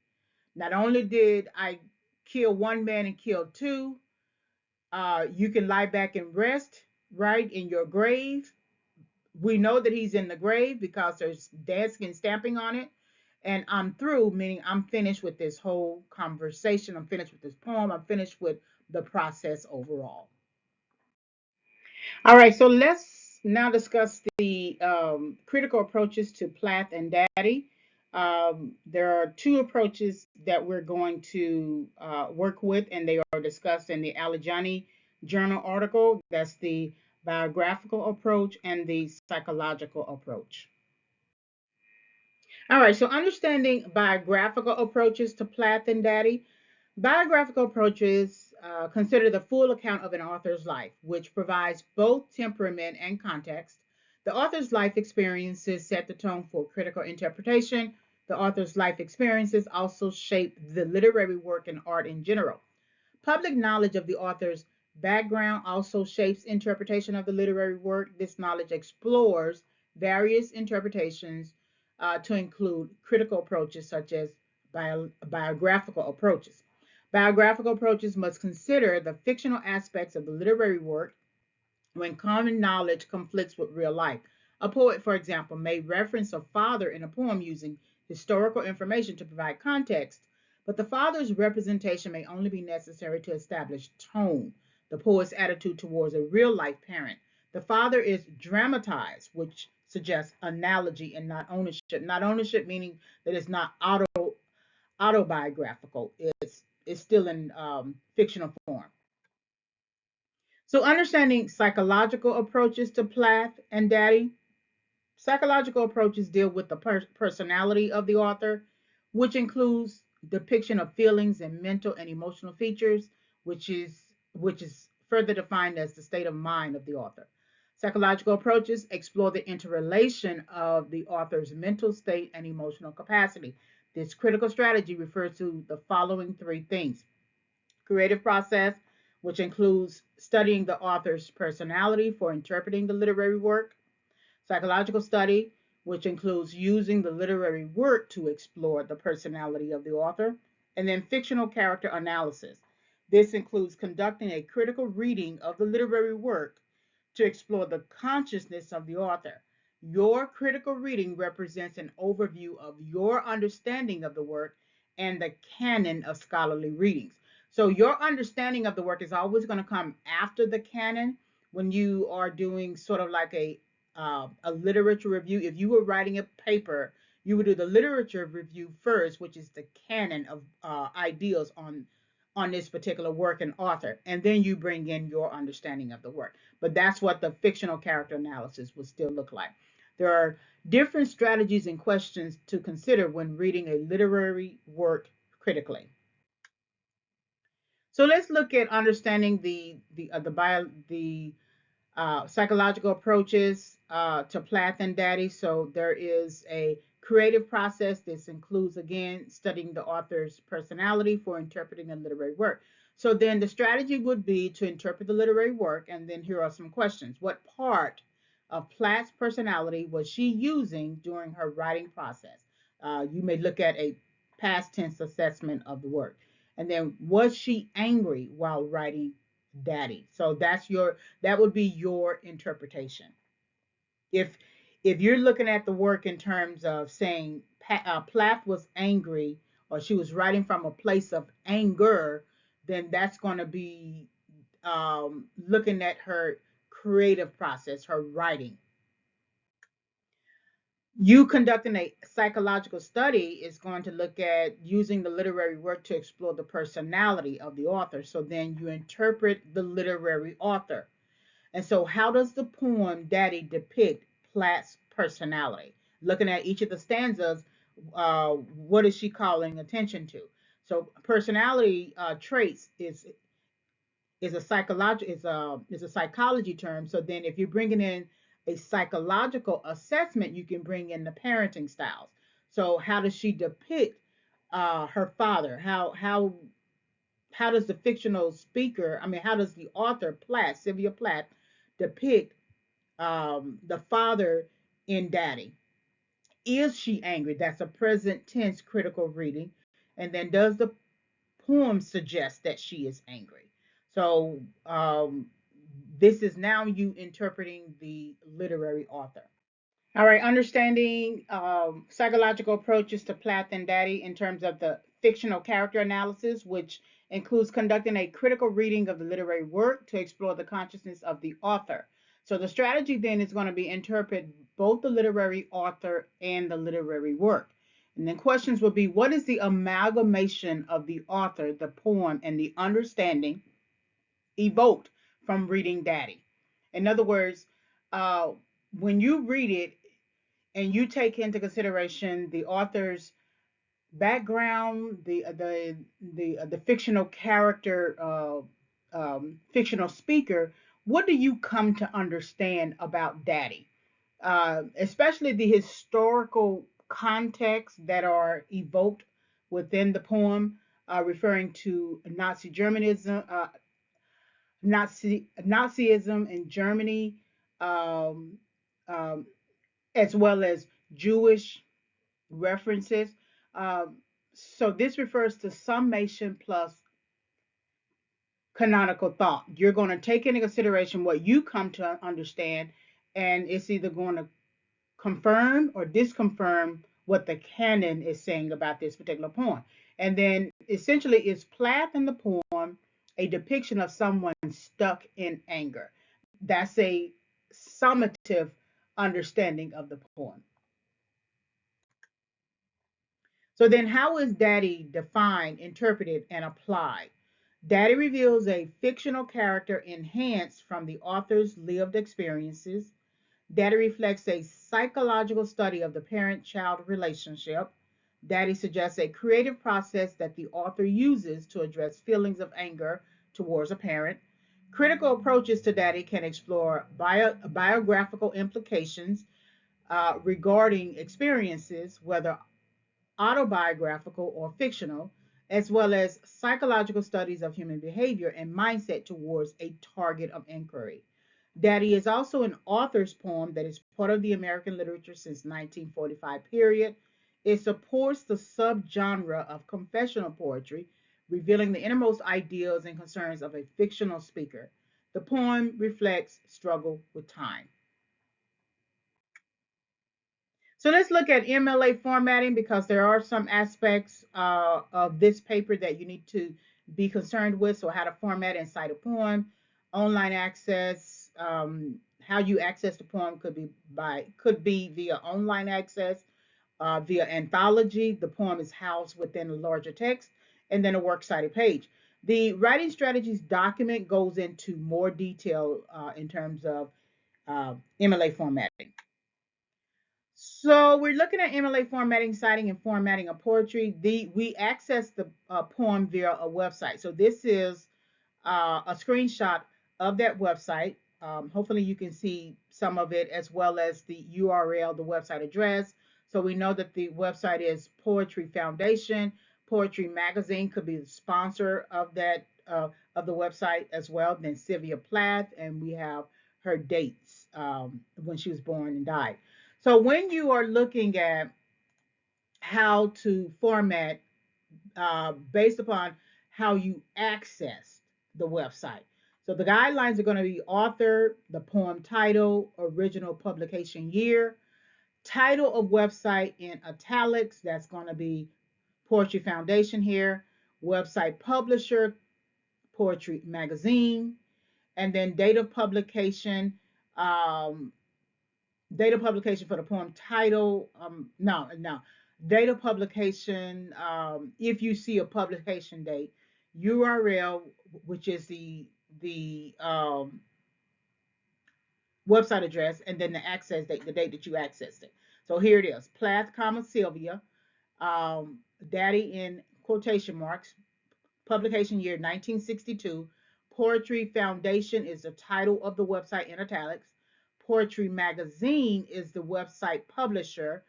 Not only did I kill one man and kill two, you can lie back and rest, right, in your grave. We know that he's in the grave because there's dancing and stamping on it. And I'm through, meaning I'm finished with this whole conversation. I'm finished with this poem. I'm finished with the process overall. All right, so let's now discuss the critical approaches to Plath and Daddy. There are two approaches that we're going to work with, and they are discussed in the Allegheny Journal article. That's the biographical approach and the psychological approach. All right, so understanding biographical approaches to Plath and Daddy. Biographical approaches consider the full account of an author's life, which provides both temperament and context. The author's life experiences set the tone for critical interpretation. The author's life experiences also shape the literary work and art in general. Public knowledge of the author's background also shapes interpretation of the literary work. This knowledge explores various interpretations to include critical approaches such as biographical approaches. Biographical approaches must consider the fictional aspects of the literary work when common knowledge conflicts with real life. A poet, for example, may reference a father in a poem using historical information to provide context, but the father's representation may only be necessary to establish tone, the poet's attitude towards a real life parent. The father is dramatized, which suggests analogy and not ownership. Not ownership meaning that it's not autobiographical. It's still in fictional form. So understanding psychological approaches to Plath and Daddy. Psychological approaches deal with the personality of the author, which includes depiction of feelings and mental and emotional features, which is further defined as the state of mind of the author. Psychological approaches explore the interrelation of the author's mental state and emotional capacity. This critical strategy refers to the following three things: creative process, which includes studying the author's personality for interpreting the literary work; psychological study, which includes using the literary work to explore the personality of the author; and then fictional character analysis. This includes conducting a critical reading of the literary work to explore the consciousness of the author. Your critical reading represents an overview of your understanding of the work and the canon of scholarly readings. So, your understanding of the work is always going to come after the canon when you are doing sort of like a literature review. If you were writing a paper, you would do the literature review first, which is the canon of ideas on this particular work and author, and then you bring in your understanding of the work. But that's what the fictional character analysis would still look like. There are different strategies and questions to consider when reading a literary work critically. So let's look at understanding the psychological approaches to Plath and Daddy. So there is a creative process. This includes, again, studying the author's personality for interpreting a literary work. So then the strategy would be to interpret the literary work, and then here are some questions. What part of Plath's personality was she using during her writing process? You may look at a past tense assessment of the work. And then, was she angry while writing Daddy? So that would be your interpretation. If you're looking at the work in terms of saying Plath was angry or she was writing from a place of anger, then that's going to be looking at her creative process, her writing. You conducting a psychological study is going to look at using the literary work to explore the personality of the author. So then you interpret the literary author. And so, how does the poem Daddy depict Platt's personality? Looking at each of the stanzas, what is she calling attention to? So, personality traits is a psychology term. So then, if you're bringing in a psychological assessment, you can bring in the parenting styles. So, how does she depict her father? How does the fictional speaker, I mean, how does the author Plath, Sylvia Plath, depict the father in Daddy? Is she angry? That's a present tense critical reading. And then does the poem suggest that she is angry? So this is now you interpreting the literary author. All right, understanding psychological approaches to Plath and Daddy in terms of the fictional character analysis, which Includes conducting a critical reading of the literary work to explore the consciousness of the author. So the strategy then is going to be interpret both the literary author and the literary work. And then questions will be, what is the amalgamation of the author, the poem, and the understanding evoked from reading Daddy? In other words, uh, when you read it and you take into consideration the author's background, the fictional character, fictional speaker, what do you come to understand about Daddy? Especially the historical context that are evoked within the poem, referring to Nazi Germanism, Nazism in Germany, um, um, as well as Jewish references. Um, so this refers to summation plus canonical thought. You're going to take into consideration what you come to understand, and it's either going to confirm or disconfirm what the canon is saying about this particular poem. And then essentially, is Plath in the poem a depiction of someone stuck in anger? That's a summative understanding of the poem. So then, how is Daddy defined, interpreted, and applied? Daddy reveals a fictional character enhanced from the author's lived experiences. Daddy reflects a psychological study of the parent-child relationship. Daddy suggests a creative process that the author uses to address feelings of anger towards a parent. Critical approaches to Daddy can explore biographical implications regarding experiences, whether autobiographical or fictional, as well as psychological studies of human behavior and mindset towards a target of inquiry. Daddy is also an author's poem that is part of the American literature since 1945 period. It supports the subgenre of confessional poetry, revealing the innermost ideals and concerns of a fictional speaker. The poem reflects struggle with time. So let's look at MLA formatting because there are some aspects of this paper that you need to be concerned with. So how to format and cite a poem, online access, how you access the poem could be via online access, via anthology. The poem is housed within a larger text, and then a works cited page. The writing strategies document goes into more detail in terms of MLA formatting. So we're looking at MLA formatting, citing, and formatting of poetry. We access the poem via a website. So this is a screenshot of that website. Hopefully you can see some of it as well as the URL, the website address. So we know that the website is Poetry Foundation. Poetry Magazine could be the sponsor of that of the website as well. Then Sylvia Plath, and we have her dates when she was born and died. So when you are looking at how to format based upon how you access the website. So the guidelines are going to be author, the poem title, original publication year, title of website in italics, that's going to be Poetry Foundation here, website publisher, Poetry Magazine, and then date of publication, um, date of publication for the poem title. No. Date of publication, if you see a publication date, URL, which is the website address, and then the access date, the date that you accessed it. So here it is: Plath, comma Sylvia, um, Daddy in quotation marks, publication year 1962. Poetry Foundation is the title of the website in italics. Poetry Magazine is the website publisher.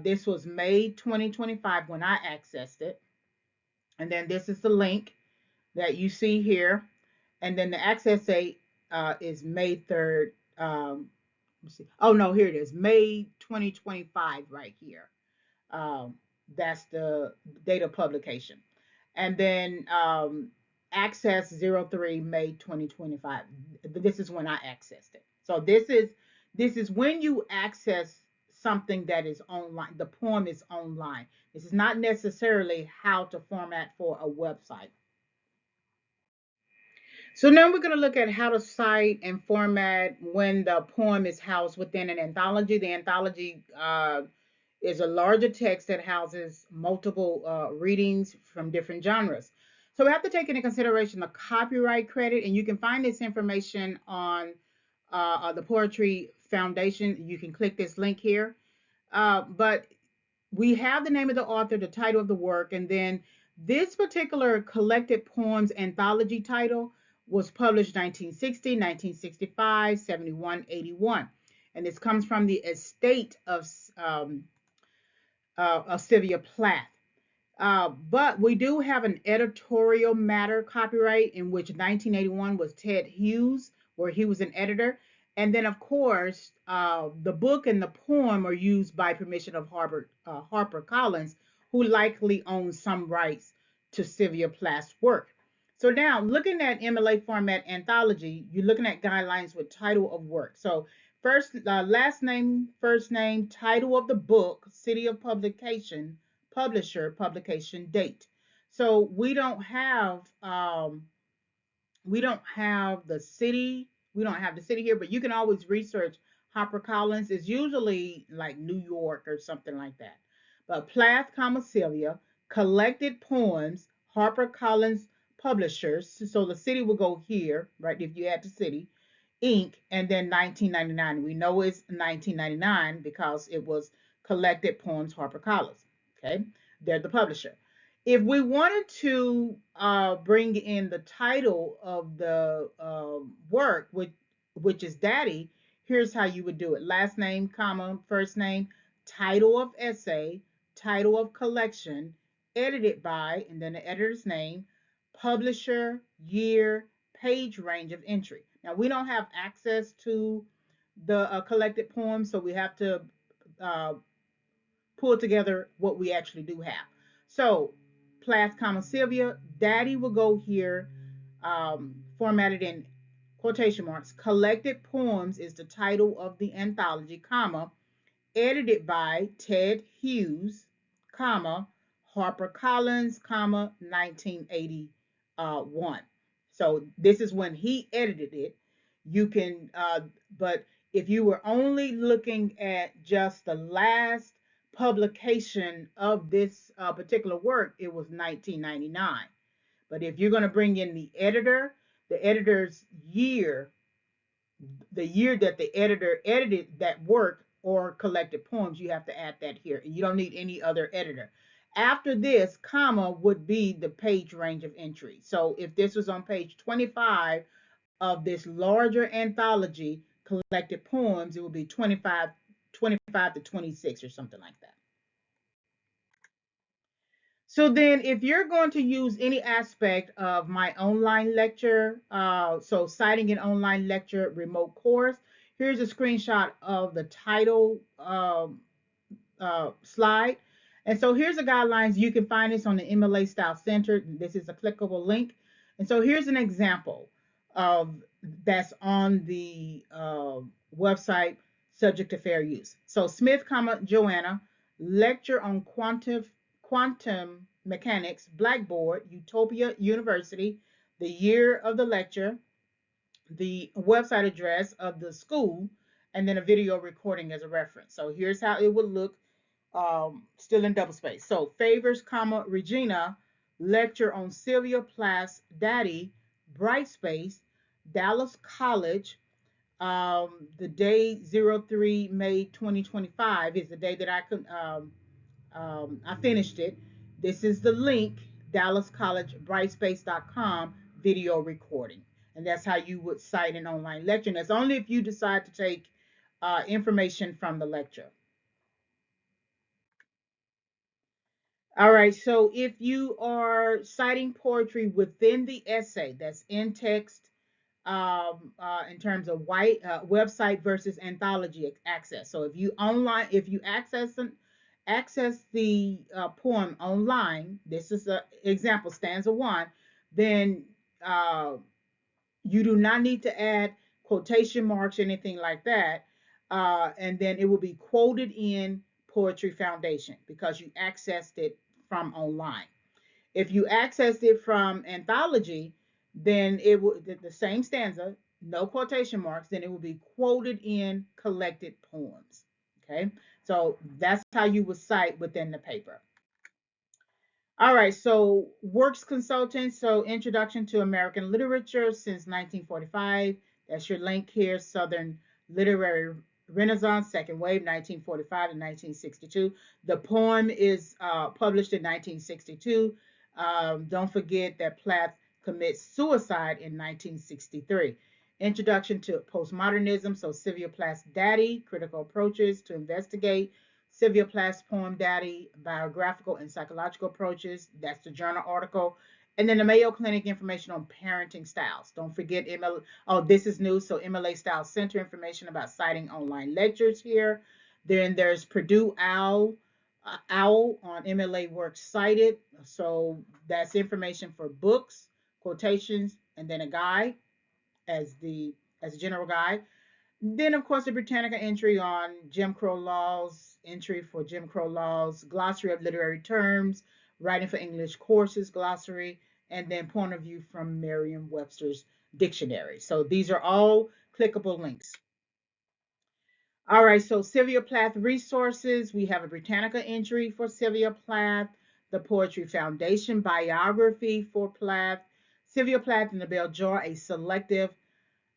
This was May 2025 when I accessed it. And then this is the link that you see here. And then the access date is May 3rd. Let's see. Oh, no, here it is. May 2025 right here. Um, that's the date of publication. And then access 03 May 2025. This is when I accessed it. So this is when you access something that is online. The poem is online. This is not necessarily how to format for a website. So now we're going to look at how to cite and format when the poem is housed within an anthology. The anthology is a larger text that houses multiple readings from different genres. So we have to take into consideration the copyright credit, and you can find this information on the Poetry Foundation. You can click this link here. But we have the name of the author, the title of the work, and then this particular collected poems anthology title was published 1960, 1965, 71, 81. And this comes from the estate of Sylvia Plath. But we do have an editorial matter copyright in which 1981 was Ted Hughes, where he was an editor. And then, of course, the book and the poem are used by permission of Harper Collins, who likely owns some rights to Sylvia Plath's work. So now, looking at MLA format anthology, you're looking at guidelines with title of work. So first, last name, first name, title of the book, city of publication, publisher, publication date. So we don't have the city, we don't have the city here, but you can always research HarperCollins. It's usually like New York or something like that. But Plath, Sylvia, collected poems, HarperCollins publishers. So the city will go here, right? If you add the city, Inc. And then 1999. We know it's 1999 because it was collected poems HarperCollins. Okay, they're the publisher. If we wanted to bring in the title of the work, which is Daddy, here's how you would do it: last name, comma, first name, title of essay, title of collection, edited by, and then the editor's name, publisher, year, page range of entry. Now we don't have access to the collected poems, so we have to uh, pull together what we actually do have. So Plath, Sylvia, Daddy will go here, formatted in quotation marks. Collected Poems is the title of the anthology, comma, edited by Ted Hughes, comma, HarperCollins, comma, 1981. So this is when he edited it. You can, but if you were only looking at just the last publication of this particular work, it was 1999. But if you're going to bring in the editor's year, the year that the editor edited that work or collected poems, you have to add that here. You don't need any other editor. After this, comma would be the page range of entry. So if this was on page 25 of this larger anthology, collected poems, it would be 25 to 26 or something like that. So then if you're going to use any aspect of my online lecture, so citing an online lecture remote course, here's a screenshot of the title slide. And so here's the guidelines. You can find this on the MLA Style Center. This is a clickable link. And so here's an example of that's on the website subject to fair use. So Smith, Joanna, lecture on quantum mechanics, Blackboard, Utopia University, the year of the lecture, the website address of the school, and then a video recording as a reference. So here's how it would look, still in double space. So Favors, Regina, lecture on Sylvia Plath's Daddy, Bright Space, Dallas College. The day 03 May 2025 is the day that I finished it. This is the link, Dallas College brightspace.com video recording. And that's how you would cite an online lecture. And that's only if you decide to take information from the lecture. All right, so if you are citing poetry within the essay, that's in text, in terms of white website versus anthology access. So if you access the poem online, this is an example, stanza one, then you do not need to add quotation marks or anything like that. And then it will be quoted in Poetry Foundation because you accessed it from online. If you accessed it from Anthology, then it will the same stanza, no quotation marks, then it will be quoted in collected poems. Okay, so that's how you would cite within the paper. All right, so works consultant, so Introduction to American Literature since 1945. That's your link here, Southern Literary Renaissance, Second Wave, 1945 to 1962. The poem is published in 1962. Don't forget that Plath commits suicide in 1963. Introduction to Postmodernism, so Sylvia Plath's Daddy, Critical Approaches to Investigate Sylvia Plath's poem Daddy, Biographical and Psychological Approaches. That's the journal article. And then the Mayo Clinic information on parenting styles. Don't forget MLA. Oh, this is new. So MLA Style Center information about citing online lectures here. Then there's Purdue Owl on MLA Works Cited. So that's information for books, quotations, and then a guide as a general guide. Then, of course, the Britannica entry on Jim Crow laws, entry for Jim Crow laws, glossary of literary terms, writing for English courses, glossary, and then point of view from Merriam-Webster's dictionary. So these are all clickable links. All right, so Sylvia Plath resources. We have a Britannica entry for Sylvia Plath, the Poetry Foundation biography for Plath, Sylvia Plath and the Bell Jar, a selective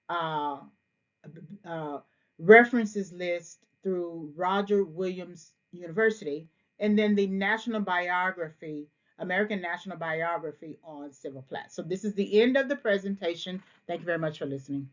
uh, uh, references list through Roger Williams University, and then the National Biography, American National Biography on Sylvia Plath. So this is the end of the presentation. Thank you very much for listening.